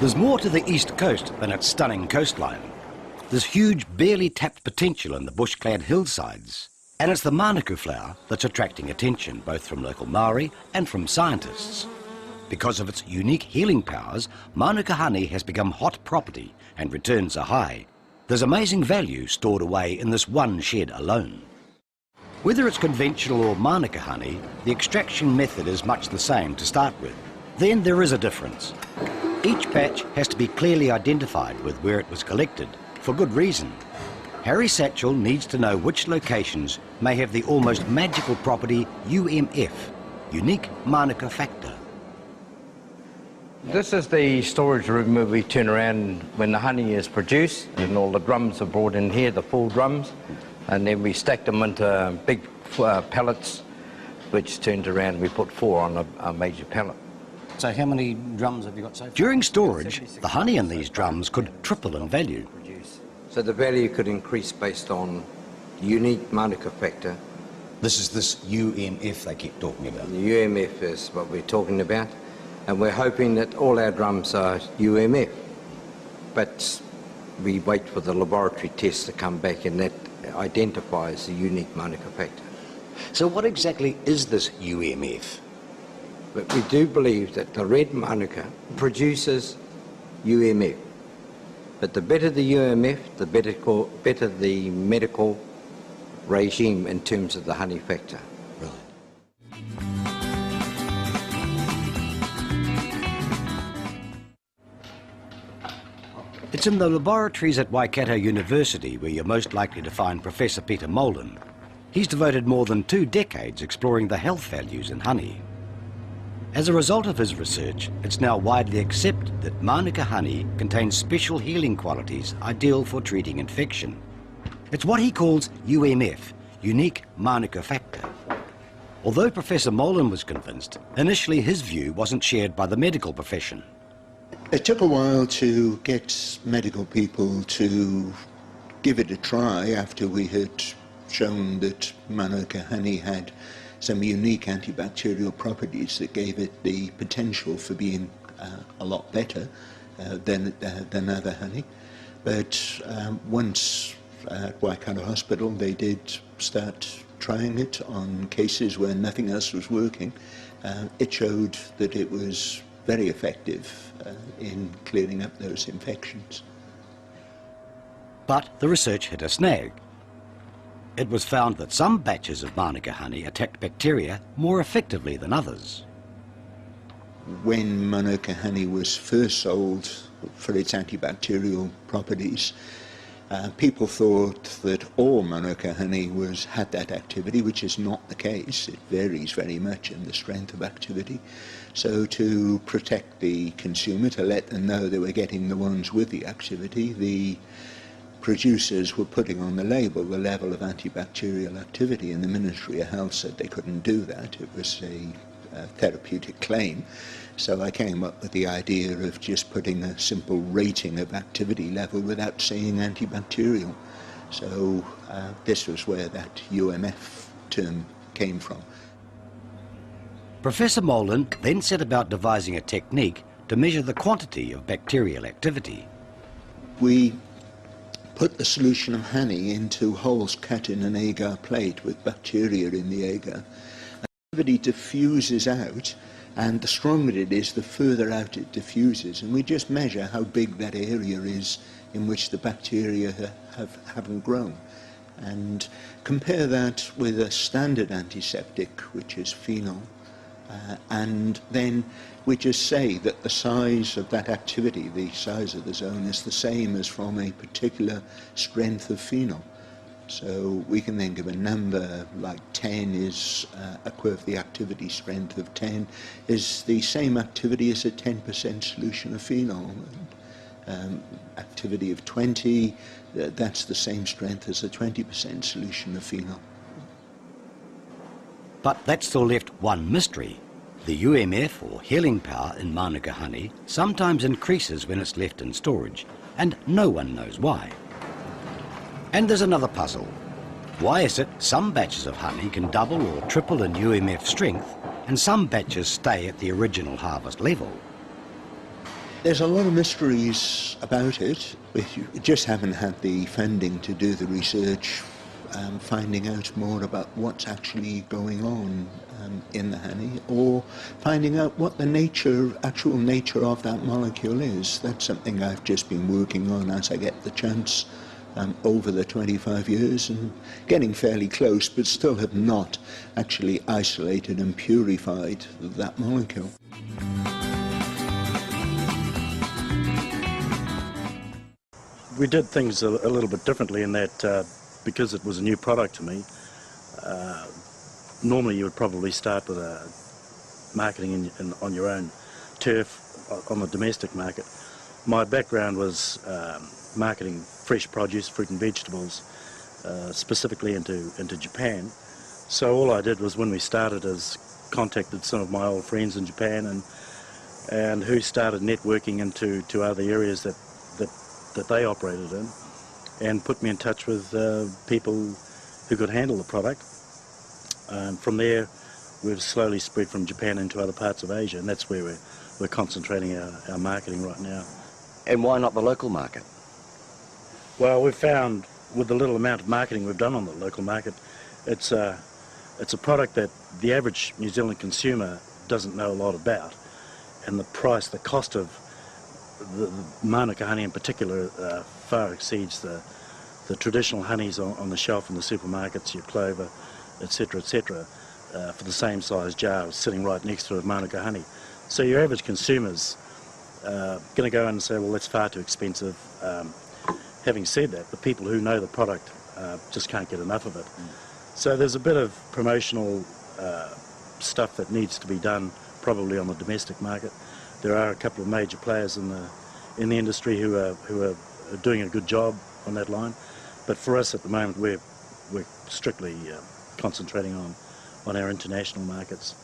There's more to the east coast than its stunning coastline. There's huge, barely tapped potential in the bush-clad hillsides. And it's the Manuka flower that's attracting attention, both from local Maori and from scientists. Because of its unique healing powers, Manuka honey has become hot property and returns are high. There's amazing value stored away in this one shed alone. Whether it's conventional or Manuka honey, the extraction method is much the same to start with. Then there is a difference. Each batch has to be clearly identified with where it was collected, for good reason. Harry Satchell needs to know which locations may have the almost magical property UMF, unique Manuka factor. This is the storage room where we turn around when the honey is produced, and all the drums are brought in here, the full drums, and then we stack them into big pallets, which turns around. We put 4 on a major pallet. So how many drums have you got so far? During storage, the honey in these drums could triple in value. So the value could increase based on unique Manuka factor. This is this UMF they keep talking about. The UMF is what we're talking about, and we're hoping that all our drums are UMF. But we wait for the laboratory test to come back, and that identifies the unique Manuka factor. So what exactly is this UMF? But we do believe that the red Manuka produces UMF. But the better the UMF, the better the medical regime in terms of the honey factor. Right. It's in the laboratories at Waikato University where you're most likely to find Professor Peter Molan. He's devoted more than 2 decades exploring the health values in honey. As a result of his research, it's now widely accepted that Manuka honey contains special healing qualities ideal for treating infection. It's what he calls UMF, unique Manuka factor. Although Professor Molan was convinced, initially his view wasn't shared by the medical profession. It took a while to get medical people to give it a try after we had shown that Manuka honey had some unique antibacterial properties that gave it the potential for being a lot better than other honey. But once at Waikato Hospital they did start trying it on cases where nothing else was working, it showed that it was very effective in clearing up those infections. But the research hit a snag. It was found that some batches of Manuka honey attacked bacteria more effectively than others. When Manuka honey was first sold for its antibacterial properties, people thought that all Manuka honey had that activity, which is not the case. It varies very much in the strength of activity. So to protect the consumer, to let them know they were getting the ones with the activity, the producers were putting on the label the level of antibacterial activity, and the Ministry of Health said they couldn't do that. It was a therapeutic claim. So I came up with the idea of just putting a simple rating of activity level without saying antibacterial. So this was where that UMF term came from. Professor Molan then set about devising a technique to measure the quantity of bacterial activity. We put the solution of honey into holes cut in an agar plate with bacteria in the agar. Activity diffuses out, and the stronger it is, the further out it diffuses, and we just measure how big that area is in which the bacteria haven't grown. And compare that with a standard antiseptic, which is phenol, and then we just say that the size of that activity, the size of the zone, is the same as from a particular strength of phenol. So we can then give a number like 10 is the activity strength of 10 is the same activity as a 10% solution of phenol. Activity of 20, that's the same strength as a 20% solution of phenol. But that still left one mystery. The UMF, or healing power, in Manuka honey sometimes increases when it's left in storage, and no one knows why. And there's another puzzle. Why is it some batches of honey can double or triple in UMF strength, and some batches stay at the original harvest level? There's a lot of mysteries about it. We just haven't had the funding to do the research, finding out more about what's actually going on in the honey, or finding out what the actual nature of that molecule is. That's something I've just been working on as I get the chance over the 25 years, and getting fairly close, but still have not actually isolated and purified that molecule. We did things a little bit differently in that because it was a new product to me, normally you would probably start with marketing on your own turf on the domestic market. My background was marketing fresh produce, fruit and vegetables, specifically into Japan. So all I did was, when we started, is contacted some of my old friends in Japan and who started networking into other areas that they operated in, and put me in touch with people who could handle the product. From there, we've slowly spread from Japan into other parts of Asia, and that's where we're concentrating our marketing right now. And why not the local market? Well, we've found, with the little amount of marketing we've done on the local market, it's a product that the average New Zealand consumer doesn't know a lot about, and the cost of the Manuka honey in particular far exceeds the traditional honeys on the shelf in the supermarkets, your Clover, etc., for the same size jar sitting right next to a Manuka honey. So your average consumer's going to go in and say, well, that's far too expensive. Having said that, the people who know the product just can't get enough of it. So there's a bit of promotional stuff that needs to be done, probably on the domestic market. There are a couple of major players in the industry who are doing a good job on that line, but for us at the moment, we're strictly concentrating on our international markets.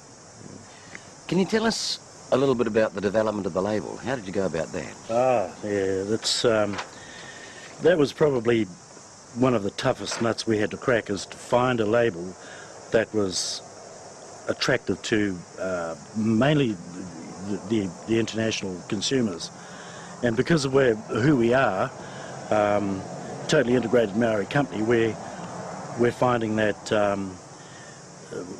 Can you tell us a little bit about the development of the label? How did you go about that? Yeah, that was probably one of the toughest nuts we had to crack, is to find a label that was attractive to mainly the international consumers. And because of who we are, totally integrated Maori company, we're finding that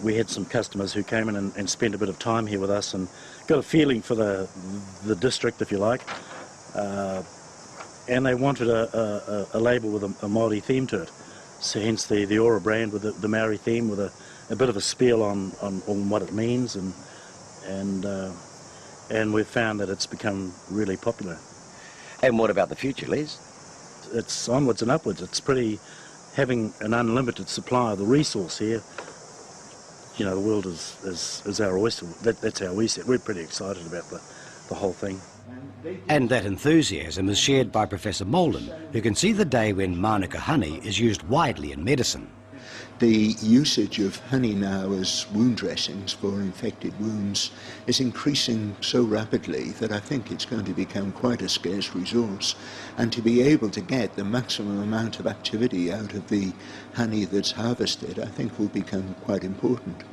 we had some customers who came in and spent a bit of time here with us and got a feeling for the district, if you like, and they wanted a label with a Māori theme to it. So hence the Aura brand with the Maori theme, with a bit of a spiel on what it means, and we've found that it's become really popular. And what about the future, Les? It's onwards and upwards. It's pretty, having an unlimited supply of the resource here. You know, the world is our oyster. That's how we see it. We're pretty excited about the whole thing. And that enthusiasm is shared by Professor Molden, who can see the day when Manuka honey is used widely in medicine. The usage of honey now as wound dressings for infected wounds is increasing so rapidly that I think it's going to become quite a scarce resource. And to be able to get the maximum amount of activity out of the honey that's harvested, I think will become quite important.